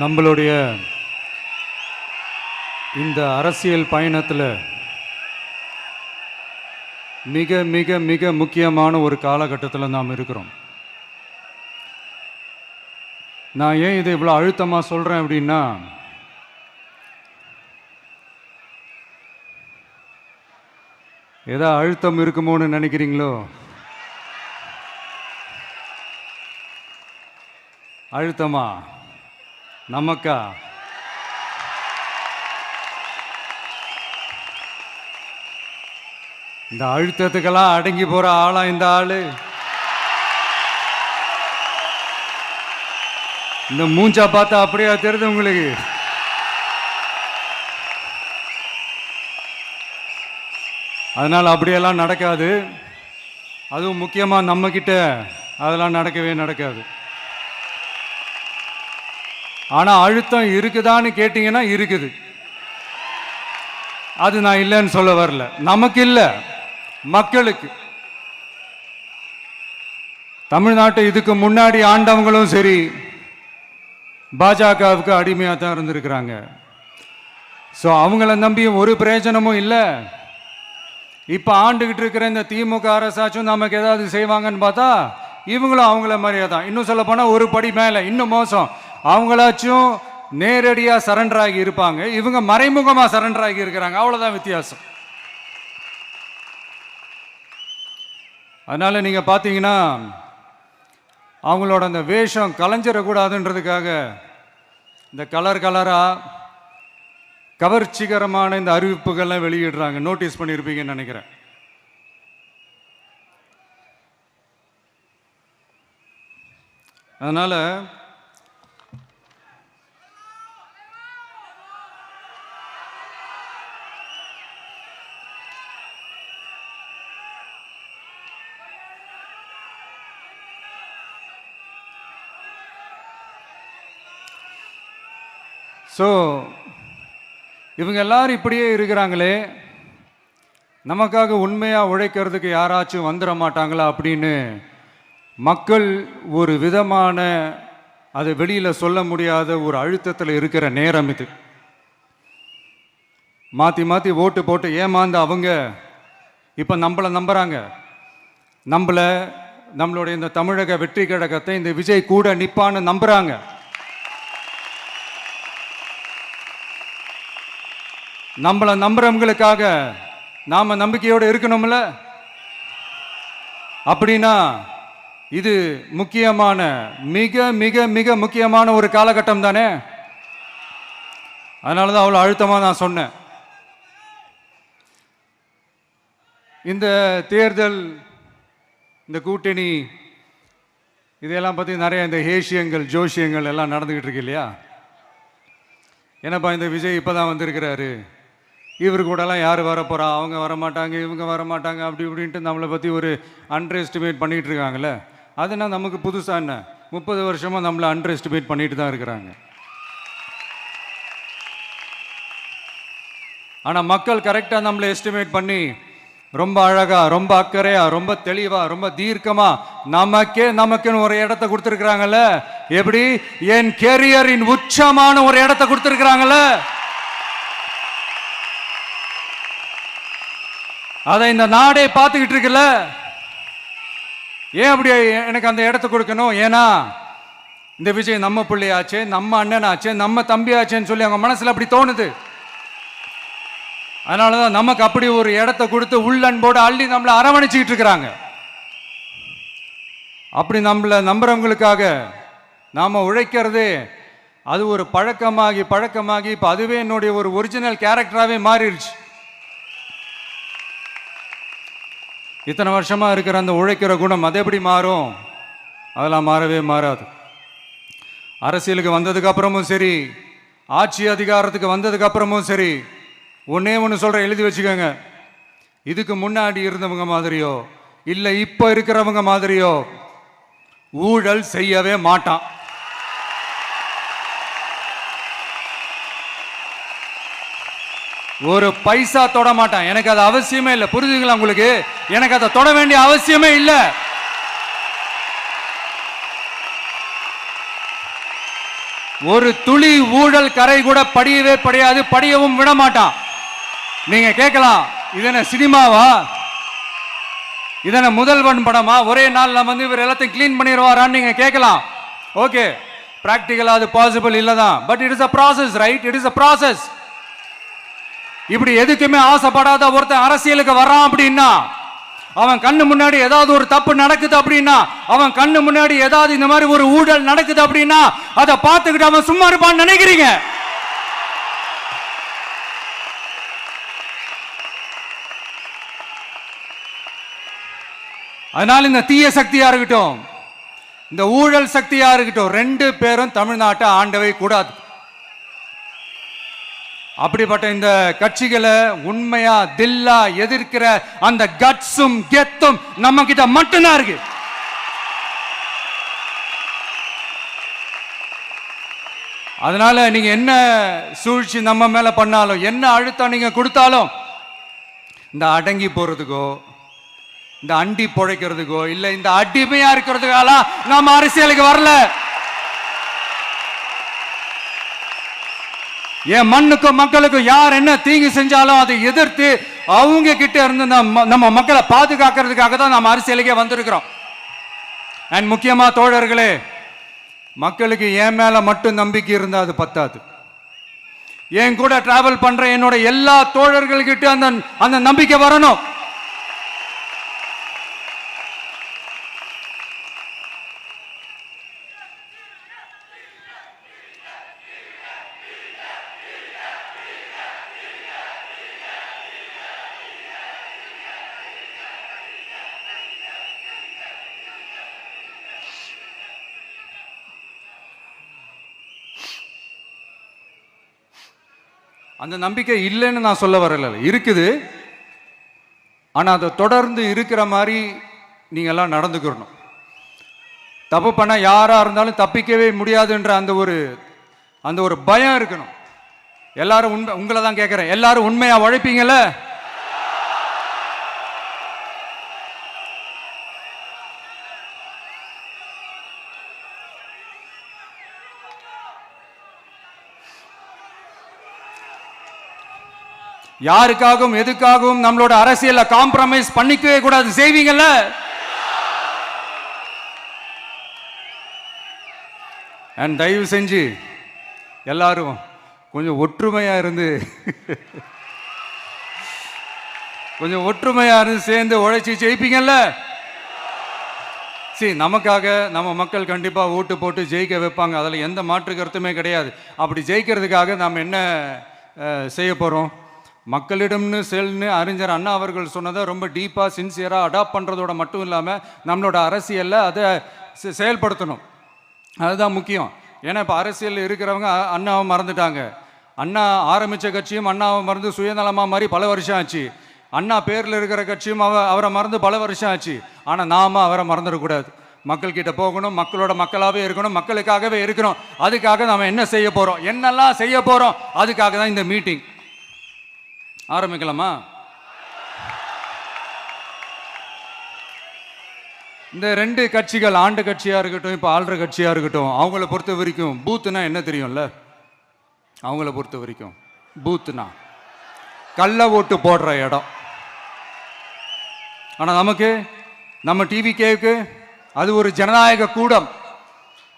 நம்மளுடைய இந்த அரசியல் பயணத்தில் மிக மிக மிக முக்கியமான ஒரு காலகட்டத்தில் நாம் இருக்கிறோம். நான் ஏன் இதை இவ்வளோ அழுத்தமாக சொல்கிறேன் அப்படின்னா, ஏதோ அழுத்தம் இருக்குமோன்னு நினைக்கிறீங்களோ? அழுத்தமா? நமக்கா? இந்த அழுத்தத்துக்கெல்லாம் அடங்கி போற ஆளா இந்த ஆளு? இந்த மூஞ்சா பார்த்தா அப்படியா தெரியுது உங்களுக்கு? அதனால் அப்படியெல்லாம் நடக்காது. அதுவும் முக்கியமாக நம்மக்கிட்ட அதெல்லாம் நடக்கவே நடக்காது. ஆனால் அழுத்தம் இருக்குதான்னு கேட்டிங்கன்னா இருக்குது. அது நான் இல்லைன்னு சொல்ல வரல. நமக்கு இல்லை, மக்களுக்கு. தமிழ்நாட்டை இதுக்கு முன்னாடி ஆண்டவங்களும் சரி பாஜகவுக்கு அடிமையாக தான் இருந்திருக்கிறாங்க. ஸோ அவங்கள நம்பியும் ஒரு பிரயோஜனமும் இல்லை. இப்போ ஆண்டுகிட்டு இருக்கிற இந்த திமுக அரசாச்சும் நமக்கு ஏதாவது செய்வாங்கன்னு பார்த்தா இவங்களும் அவங்கள மாதிரியே தான். இன்னும் சொல்ல போனால் ஒரு படி மேலே, இன்னும் மோசம். அவங்களாச்சும் நேரடியாக சரண்டர் ஆகி இருப்பாங்க, இவங்க மறைமுகமாக சரண்டர் ஆகி இருக்கிறாங்க. அவ்வளோதான் வித்தியாசம். அதனால நீங்கள் பார்த்தீங்கன்னா அவங்களோட அந்த வேஷம் கலைஞ்சிடக்கூடாதுன்றதுக்காக இந்த கலராக கவர்ச்சிகரமான இந்த அறிவிப்புகள்லாம் வெளியிடுறாங்க. நோட்டீஸ் பண்ணியிருப்பீங்கன்னு நினைக்கிறேன். அதனால் ஸோ இவங்க எல்லாரும் இப்படியே இருக்கிறாங்களே, நமக்காக உண்மையாக உழைக்கிறதுக்கு யாராச்சும் வந்துட மாட்டாங்களா அப்படின்னு மக்கள் ஒரு விதமான அதை வெளியில் சொல்ல முடியாத ஒரு அழுத்தத்தில் இருக்கிற நேரம் இது. மாற்றி மாற்றி ஓட்டு போட்டு ஏமாந்து அவங்க இப்போ நம்மளை நம்புகிறாங்க. நம்மளுடைய இந்த தமிழக வெற்றி கழகத்தை இந்த விஜய் கூட நிற்பான்னு நம்புகிறாங்க. நம்மளை நம்புறவங்களுக்காக நாம நம்பிக்கையோடு இருக்கணும்ல. அப்படின்னா இது முக்கியமான மிக மிக மிக முக்கியமான ஒரு காலகட்டம் தானே. அதனால தான் அவ்வளோ அழுத்தமாக நான் சொன்னேன். இந்த தேர்தல், இந்த கூட்டணி, இதெல்லாம் பற்றி நிறைய இந்த ஹேஷியங்கள் ஜோஷியங்கள் எல்லாம் நடந்துக்கிட்டு இருக்கு இல்லையா? என்னப்பா இந்த விஜய் இப்போ தான் வந்திருக்கிறாரு, இவர் கூடலாம் யார் வரப்போகிறா, அவங்க வரமாட்டாங்க, இவங்க வரமாட்டாங்க, அப்படி இப்படின்ட்டு நம்மளை பற்றி ஒரு அண்டர் எஸ்டிமேட் பண்ணிகிட்டு இருக்காங்களே. அதுனா நமக்கு புதுசாக என்ன? 30 வருஷமாக நம்மளை அண்டர் எஸ்டிமேட் பண்ணிட்டு தான் இருக்கிறாங்க. ஆனால் மக்கள் கரெக்டாக நம்மளை எஸ்டிமேட் பண்ணி ரொம்ப அழகாக, ரொம்ப அக்கறையாக, ரொம்ப தெளிவாக, ரொம்ப தீர்க்கமாக நமக்குன்னு ஒரு இடத்த கொடுத்துருக்குறாங்கல்ல. எப்படி? என் கேரியரின் உச்சமான ஒரு இடத்த கொடுத்துருக்குறாங்கல்ல. அதை இந்த நாடே பார்த்துக்கிட்டு இருக்குல்ல. ஏன் அப்படி எனக்கு அந்த இடத்த கொடுக்கணும்? ஏன்னா இந்த விஜய் நம்ம பிள்ளையாச்சே, நம்ம அண்ணனாச்சே, நம்ம தம்பியாச்சேன்னு சொல்லி அவங்க மனசில் அப்படி தோணுது. அதனால தான் நமக்கு அப்படி ஒரு இடத்த கொடுத்து உள்ளன்போடு அள்ளி நம்மளை அரவணைச்சிக்கிட்டு இருக்கிறாங்க. அப்படி நம்மளை நம்புறவங்களுக்காக நாம் உழைக்கிறதே அது ஒரு பழக்கமாகி இப்போ அதுவே என்னுடைய ஒரு ஒரிஜினல் கேரக்டராகவே மாறிடுச்சு. இத்தனை வருஷமாக இருக்கிற அந்த உழைக்கிற குணம் அது எப்படி மாறும்? அதெல்லாம் மாறவே மாறாது. அரசியலுக்கு வந்ததுக்கு அப்புறமும் சரி, ஆட்சி அதிகாரத்துக்கு வந்ததுக்கு அப்புறமும் சரி, ஒன்னே ஒன்று சொல்கிறேன், எழுதி வச்சுக்கோங்க. இதுக்கு முன்னாடி இருந்தவங்க மாதிரியோ இல்லை இப்போ இருக்கிறவங்க மாதிரியோ ஊழல் செய்யவே மாட்டான். ஒரு பைசா தொட மாட்டான். எனக்கு அது அவசியமே இல்லை. புரிஞ்சுங்களா உங்களுக்கு? எனக்கு அதை தொட வேண்டிய அவசியமே இல்லை. ஒரு துளி ஊழல் கரை கூட படியவே படியாது, படியவும் விட மாட்டான். நீங்க கேட்கலாம், இது என்ன சினிமாவா, இதன முதல்வன் படமா, ஒரே நாள் வந்து இவர் எல்லாத்தையும் கிளீன் பண்ணிடுவாரான்னு நீங்க கேட்கலாம். ஓகே, பிராக்டிகலா அது பாசிபிள் இல்லதான், but it is a process, right? It is a process. இப்படி எதுக்குமே ஆசைப்படாத ஒருத்தன் அரசியலுக்கு வரான் அப்படின்னா, அவன் கண்ணு முன்னாடி ஏதாவது ஒரு தப்பு நடக்குது அப்படின்னா, அவன் கண்ணு முன்னாடி ஏதாவது இந்த மாதிரி ஒரு ஊழல் நடக்குது அப்படின்னா, அதை பார்த்துக்கிட்டு அவன் சும்மா இருப்பான்னு நினைக்கிறீங்க? அதனால இந்த தீய சக்தியா இருக்கட்டும், இந்த ஊழல் சக்தியா இருக்கட்டும், ரெண்டு பேரும் தமிழ்நாட்டை ஆண்டவை கூடாது. அப்படிப்பட்ட இந்த கட்சிகளை உண்மையா தில்லா எதிர்க்கிற அந்த கட்ஸும் கெத்தும் நம்ம கிட்ட மட்டும்தான் இருக்கு. அதனால நீங்க என்ன சூழ்ச்சி நம்ம மேல பண்ணாலும், என்ன அழுத்தம் நீங்க கொடுத்தாலும், இந்த அடங்கி போறதுக்கோ, இந்த அண்டி பொழைக்கிறதுக்கோ, இல்ல இந்த அடிமையா இருக்கிறதுக்கால நாம அரசியலுக்கு வரல. என் மண்ணுக்கும் மக்களுக்கும் யார் என்ன தீங்கு செஞ்சாலும் அதை எதிர்த்து அவங்க கிட்ட இருந்து நம்ம மக்களை பாதுகாக்கிறதுக்காக தான் நம்ம அரசியலுக்கே வந்திருக்கிறோம். அண்ட் முக்கியமா தோழர்களே, மக்களுக்கு என் மேல மட்டும் நம்பிக்கை இருந்தா அது பத்தாது. என் கூட டிராவல் பண்ற என்னோட எல்லா தோழர்கள்கிட்ட அந்த நம்பிக்கை வரணும். அந்த நம்பிக்கை இல்லைன்னு நான் சொல்ல வரல, இருக்குது. ஆனால் அதை தொடர்ந்து இருக்கிற மாதிரி நீங்கள் எல்லாம் நடந்துக்கணும். தப்பு பண்ண யாராக இருந்தாலும் தப்பிக்கவே முடியாதுன்ற அந்த ஒரு பயம் இருக்கணும். எல்லாரும் உங்களை தான் கேட்குறேன், எல்லாரும் உண்மையாக உழைப்பீங்கல்ல? யாருக்காகவும் எதுக்காகவும் நம்மளோட அரசியல்ல காம்ப்ரமைஸ் பண்ணிக்கவே கூடாது. செய்வீங்கல்ல? அண்ட் தயவு செஞ்சு எல்லாரும் கொஞ்சம் ஒற்றுமையா இருந்து சேர்ந்து உழைச்சி ஜெயிப்பீங்கல்ல? சரி, நமக்காக நம்ம மக்கள் கண்டிப்பா ஓட்டு போட்டு ஜெயிக்க வைப்பாங்க, அதுல எந்த மாற்று கருத்துமே கிடையாது. அப்படி ஜெயிக்கிறதுக்காக நாம் என்ன செய்ய போறோம்? மக்களிடம்னு செல்னு அறிஞர் அண்ணா அவர்கள் சொன்னதை ரொம்ப டீப்பாக சின்சியராக அடாப்ட் பண்ணுறதோட மட்டும் இல்லாமல் நம்மளோட அரசியலில் அதை செயல்படுத்தணும். அதுதான் முக்கியம். ஏன்னா இப்போ அரசியலில் இருக்கிறவங்க அண்ணாவை மறந்துட்டாங்க. அண்ணா ஆரம்பித்த கட்சியும் அண்ணாவை மறந்து சுயநலமாக மாதிரி பல வருஷம் ஆச்சு. அண்ணா பேரில் இருக்கிற கட்சியும் அவரை மறந்து பல வருஷம் ஆச்சு. ஆனால் நாம அவரை மறந்துடக்கூடாது. மக்கள்கிட்ட போகணும், மக்களோட மக்களாகவே இருக்கணும், மக்களுக்காகவே இருக்கணும். அதுக்காக நாம் என்ன செய்ய போகிறோம், என்னெல்லாம் செய்ய போகிறோம், அதுக்காக தான் இந்த மீட்டிங். ஆரம்பிக்கலாமா? இந்த ரெண்டு கட்சிகள், ஆண்டு கட்சியா இருக்கட்டும், இப்போ ஆள்ற கட்சியா இருக்கட்டும், அவங்கள பொறுத்த வரைக்கும் பூத்துனா என்ன தெரியும்ல? அவங்கள பொறுத்த வரைக்கும் பூத்துனா கள்ள ஓட்டு போடுற இடம். ஆனா நமக்கு, நம்ம டிவிகேவுக்கு அது ஒரு ஜனநாயக கூடம்.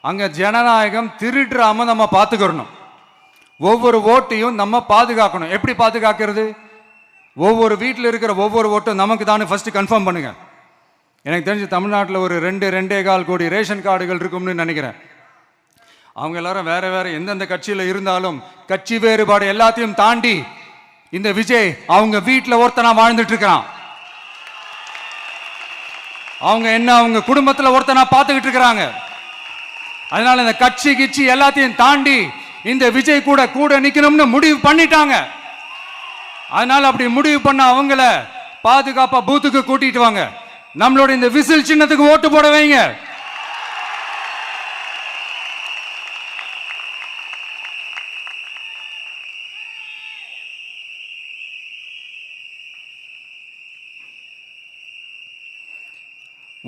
அங்க ஜனநாயகம் திருடுறாம நம்ம பார்த்துக்கணும். ஒவ்வொரு ஓட்டையும் நம்ம பாதுகாக்கணும். எப்படி பாதுகாக்கிறது? ஒவ்வொரு வீட்டில் இருக்கிற ஒவ்வொரு ஓட்டும் நமக்கு தானே ஃபர்ஸ்ட் கன்ஃபார்ம் பண்ணுங்க. எனக்கு தெரிஞ்சு தமிழ்நாட்டில் ஒரு 2.25 கோடி ரேஷன் கார்டுகள் இருக்கும்னு நினைக்கிறேன். அவங்க எல்லாரும் வேற வேற எந்தெந்த கட்சியில் இருந்தாலும் கட்சி வேறுபாடு எல்லாத்தையும் தாண்டி இந்த விஜய் அவங்க வீட்டில் ஒருத்தனா வாழ்ந்துட்டு இருக்கிறான். அவங்க குடும்பத்தில் ஒருத்தனா பார்த்துக்கிட்டு இருக்கிறாங்க. அதனால இந்த கட்சி கிச்சி எல்லாத்தையும் தாண்டி இந்த விஜய் கூட நிக்கணும்னு முடிவு பண்ணிட்டாங்க. அதனால அப்படி முடிவு பண்ண அவங்கள பாதுகாப்பா பூத்துக்கு கூட்டிட்டு வாங்க. நம்மளோட இந்த விசில் சின்னத்துக்கு ஓட்டு போட வைங்க.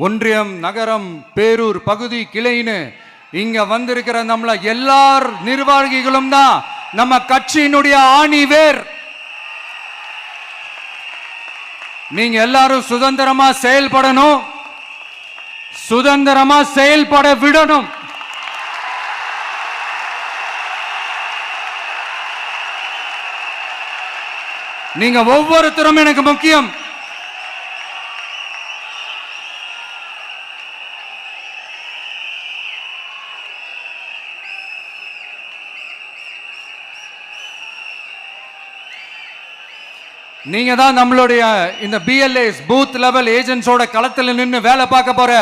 ஒன்றியம், நகரம், பேரூர், பகுதி, கிளைன்னு இங்க வந்திருக்கிற நம்மள எல்லார் நிர்வாகிகளும் தான் நம்ம கட்சியினுடைய ஆணி வேர். நீங்க எல்லாரும் சுதந்திரமா செயல்படணும், சுதந்திரமா செயல்பட விடணும். நீங்க ஒவ்வொருத்தரும் எனக்கு முக்கியம். நீங்க தான் நம்மளுடைய இந்த பிஎல்ஏஸ் பூத் லெவல் ஏஜென்ட்ஸோட களத்தில் நின்று வேலை பார்க்க போற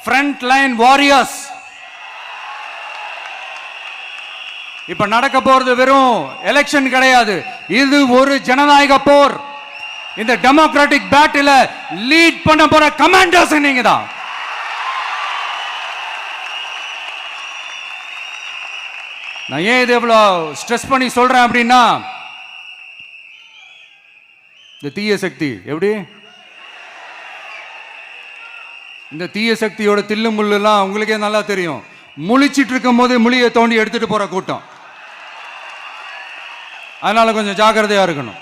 ஃப்ரண்ட் லைன் வாரியர்ஸ். இப்ப நடக்க போறது வெறும் எலெக்ஷன் கிடையாது, இது ஒரு ஜனநாயக போர். இந்த டெமோக்ராட்டிக் பேட்டில லீட் பண்ண போற கமாண்டர்ஸ் நீங்க தான். நான் ஏன் இது எவ்வளவு ஸ்ட்ரெஸ் பண்ணி சொல்றேன் அப்படின்னா, இந்த தீய சக்தி எப்படி, இந்த தீய சக்தியோட தில்லு முள்ளுலாம் உங்களுக்கே நல்லா தெரியும். முழிச்சிட்டு இருக்கும் போது முழியை தோண்டி எடுத்துட்டு போற கூட்டம். அதனால கொஞ்சம் ஜாக்கிரதையா இருக்கணும்.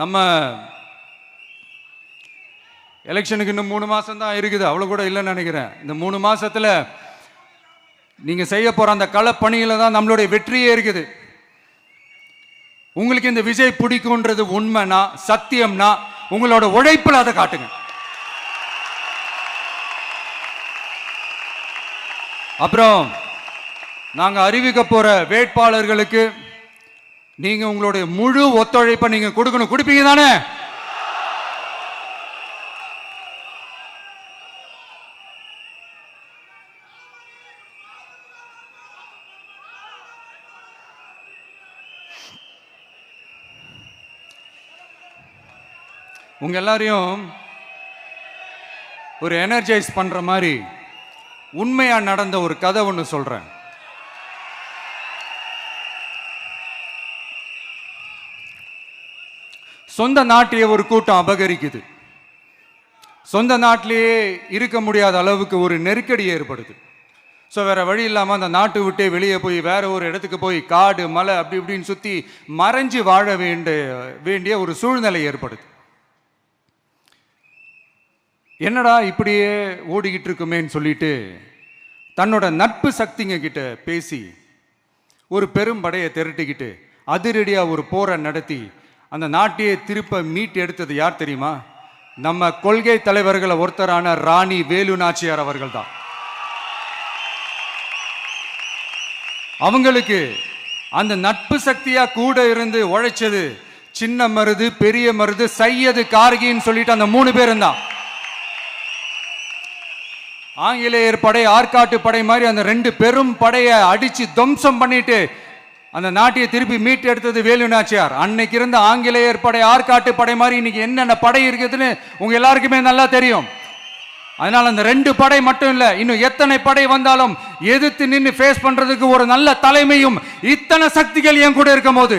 நம்ம எலெக்ஷனுக்கு இன்னும் 3 மாசம் தான் இருக்குது, அவ்வளவு கூட இல்லைன்னு நினைக்கிறேன். இந்த 3 மாசத்துல நீங்க செய்ய போற அந்த களப்பணியில தான் நம்மளுடைய வெற்றியே இருக்குது. உங்களுக்கு இந்த விஜய் பிடிக்கும்ன்றது உண்மைனா, சத்தியம்னா, உங்களோட உழைப்புல அதை காட்டுங்க. அப்புறம் நாங்க அறிவிக்க போற வேட்பாளர்களுக்கு நீங்க உங்களுடைய முழு ஒத்துழைப்பை நீங்க கொடுக்கணும். கொடுப்பீங்க தானே? உங்க எல்லாரையும் ஒரு எனர்ஜைஸ் பண்ற மாதிரி உண்மையா நடந்த ஒரு கதை ஒன்று சொல்றேன். சொந்த நாட்டையே ஒரு கூட்டம் அபகரிக்குது. சொந்த நாட்டிலேயே இருக்க முடியாத அளவுக்கு ஒரு நெருக்கடி ஏற்படுது. ஸோ வேற வழி இல்லாமல் அந்த நாட்டை விட்டே வெளியே போய் வேற ஒரு இடத்துக்கு போய் காடு மலை அப்படி இப்படின்னு சுற்றி மறைஞ்சு வாழ வேண்டிய ஒரு சூழ்நிலை ஏற்படுது. என்னடா இப்படியே ஓடிக்கிட்டு இருக்குமேன்னு சொல்லிட்டு தன்னோட நட்பு சக்திங்க கிட்ட பேசி ஒரு பெரும் படையை திரட்டிக்கிட்டு அதிரடியா ஒரு போரை நடத்தி அந்த நாட்டையே திருப்ப மீட் எடுத்தது யார் தெரியுமா? நம்ம கொள்கை தலைவர்களை ஒருத்தரான ராணி வேலு நாச்சியார் அவர்கள் தான். அவங்களுக்கு அந்த நட்பு சக்தியா கூட இருந்து உழைச்சது சின்ன மருது, பெரிய மருது, சையது, கார்கின்னு சொல்லிட்டு அந்த 3 பேரும் தான். ஆங்கிலேயர் படை, ஆற்காட்டு படை மாதிரி அந்த 2 பெரும் படையை அடிச்சு துவம்சம் பண்ணிட்டு அந்த நாட்டையை திருப்பி மீட்டு எடுத்தது வேலு நாச்சியார். அன்னைக்கு இருந்த ஆங்கிலேயர் படை, ஆற்காட்டு படை மாதிரி இன்னைக்கு என்னென்ன படை இருக்குதுன்னு உங்க எல்லாருக்குமே நல்லா தெரியும். அதனால அந்த 2 படை மட்டும் இல்ல, இன்னும் எத்தனை படை வந்தாலும் எதிர்த்து நின்று ஃபேஸ் பண்றதுக்கு ஒரு நல்ல தலைமையும் இத்தனை சக்திகள் என் கூட இருக்கும் போது,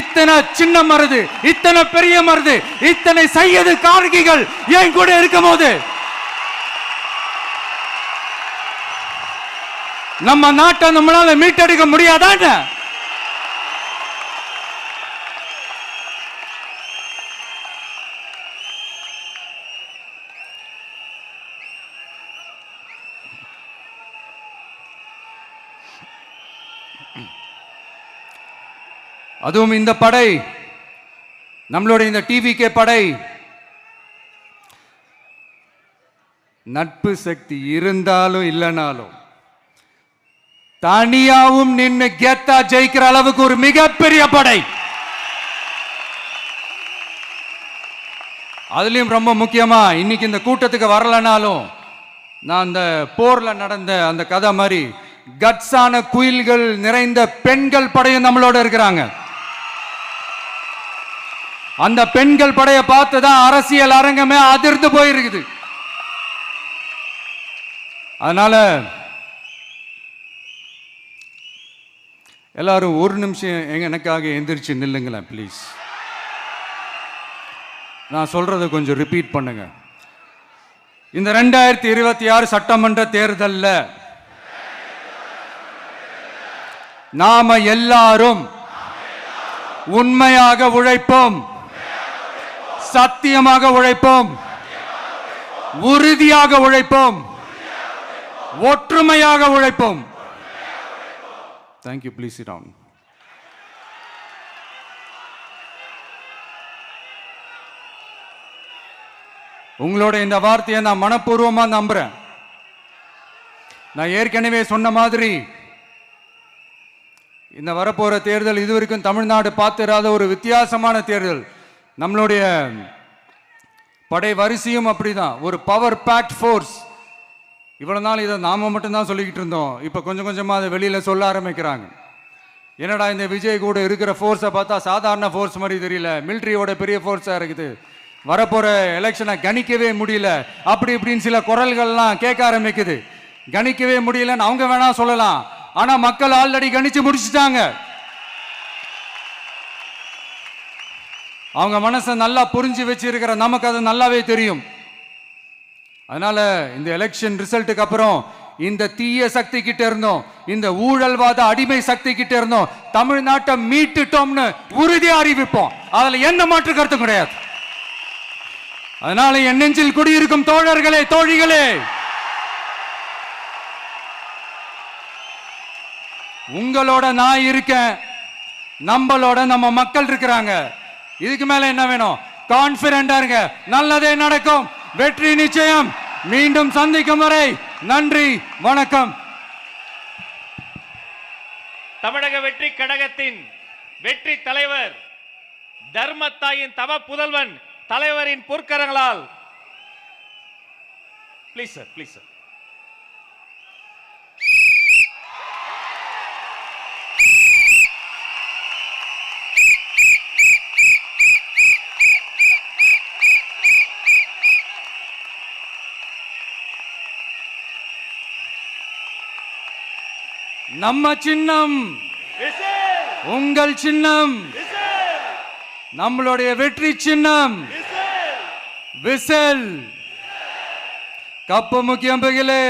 இத்தனை சின்ன மருது, இத்தனை பெரிய மருது, இத்தனை சையது கார்கிகள் என் கூட இருக்கும் போது நம்ம நாட்டை நம்மளால மீட்டெடுக்க முடியாதான்னு அதுவும் இந்த படை, நம்மளுடைய இந்த டிவிகே படை நட்பு சக்தி இருந்தாலும் இல்லைனாலும் தனியாவும் நின்று கெத்தா ஜெயிக்கிற அளவுக்கு ஒரு மிகப்பெரிய படை. அதுலயும் ரொம்ப முக்கியமா இன்னைக்கு இந்த கூட்டத்துக்கு வரலனாலும் நான் அந்த போர்ல நடந்த அந்த கதை மாதிரி கட்ஸான குயில்கள் நிறைந்த பெண்கள் படையும் நம்மளோட இருக்கிறாங்க. அந்த பெண்கள் படையை பார்த்துதான் அரசியல் அரங்கமே அதிர்ந்து போயிருக்குது. அதனால எல்லாரும் ஒரு நிமிஷம் எனக்காக எந்திரிச்சு நில்லுங்களேன் ப்ளீஸ். நான் சொல்றதை கொஞ்சம் ரிப்பீட் பண்ணுங்க. இந்த 2026 சட்டமன்ற தேர்தல்ல நாம எல்லாரும் உண்மையாக உழைப்போம், சத்தியமாக உழைப்போம், உறுதியாக உழைப்போம், ஒற்றுமையாக உழைப்போம். தேங்க்யூ. Please sit down. உங்களோட இந்த வார்த்தையை நான் மனப்பூர்வமா நம்புறேன். நான் ஏற்கனவே சொன்ன மாதிரி இந்த வரப்போற தேர்தல் இதுவரைக்கும் தமிழ்நாடு பார்த்திராத ஒரு வித்தியாசமான தேர்தல். நம்மளுடைய படை வரிசையும் அப்படிதான், ஒரு பவர் பேக்ட் ஃபோர்ஸ். இவ்வளவு நாள் இதை நாம மட்டும்தான் சொல்லிக்கிட்டு இருந்தோம். இப்ப கொஞ்சம் கொஞ்சமா அதை வெளியில சொல்ல ஆரம்பிக்கிறாங்க. என்னடா இந்த விஜய் கூட இருக்கிற ஃபோர்ஸை பார்த்தா சாதாரண ஃபோர்ஸ் மாதிரி தெரியல, மிலிட்ரியோட பெரிய ஃபோர்ஸா இருக்குது, வரப்போற எலெக்ஷனை கணிக்கவே முடியல, அப்படி இப்படின்னு சில குரல்கள்லாம் கேட்க ஆரம்பிக்குது. கணிக்கவே முடியலன்னு அவங்க வேணா சொல்லலாம், ஆனா மக்கள் ஆல்ரெடி கணிச்சு முடிச்சுட்டாங்க. அவங்க மனசை நல்லா புரிஞ்சு வச்சிருக்கிற நமக்கு அது நல்லாவே தெரியும். அதனால இந்த எலெக்ஷன் ரிசல்ட்டுக்கு அப்புறம் இந்த தீய சக்தி கிட்ட இருந்தோம், இந்த ஊழல்வாத அடிமை சக்தி கிட்ட இருந்தோம், தமிழ்நாட்டை மீட்டுட்டோம்னு உறுதியா அறிவிப்போம். அதுல என்ன மாற்று கருத்து கிடையாது. அதனால என் நெஞ்சில் குடியிருக்கும் தோழர்களே, தோழிகளே, உங்களோட நான் இருக்கேன், நம்மளோட நம்ம மக்கள் இருக்கிறாங்க. இதுக்கு மேல என்ன வேணும்? கான்பிடண்டா இருங்க, நல்லதே நடக்கும், வெற்றி நிச்சயம். மீண்டும் சந்திக்கும் வரை நன்றி, வணக்கம். தமிழக வெற்றி கழகத்தின் வெற்றி தலைவர், தர்மத்தாயின் தவ புதல்வன், தலைவரின் பொற்கரங்களால் ப்ளீஸ் சார், ப்ளீஸ் சார். நம்ம சின்னம் உங்கள் சின்னம், நம்மளுடைய வெற்றி சின்னம் விசில். கப்பு முக்கியம் பகிலே.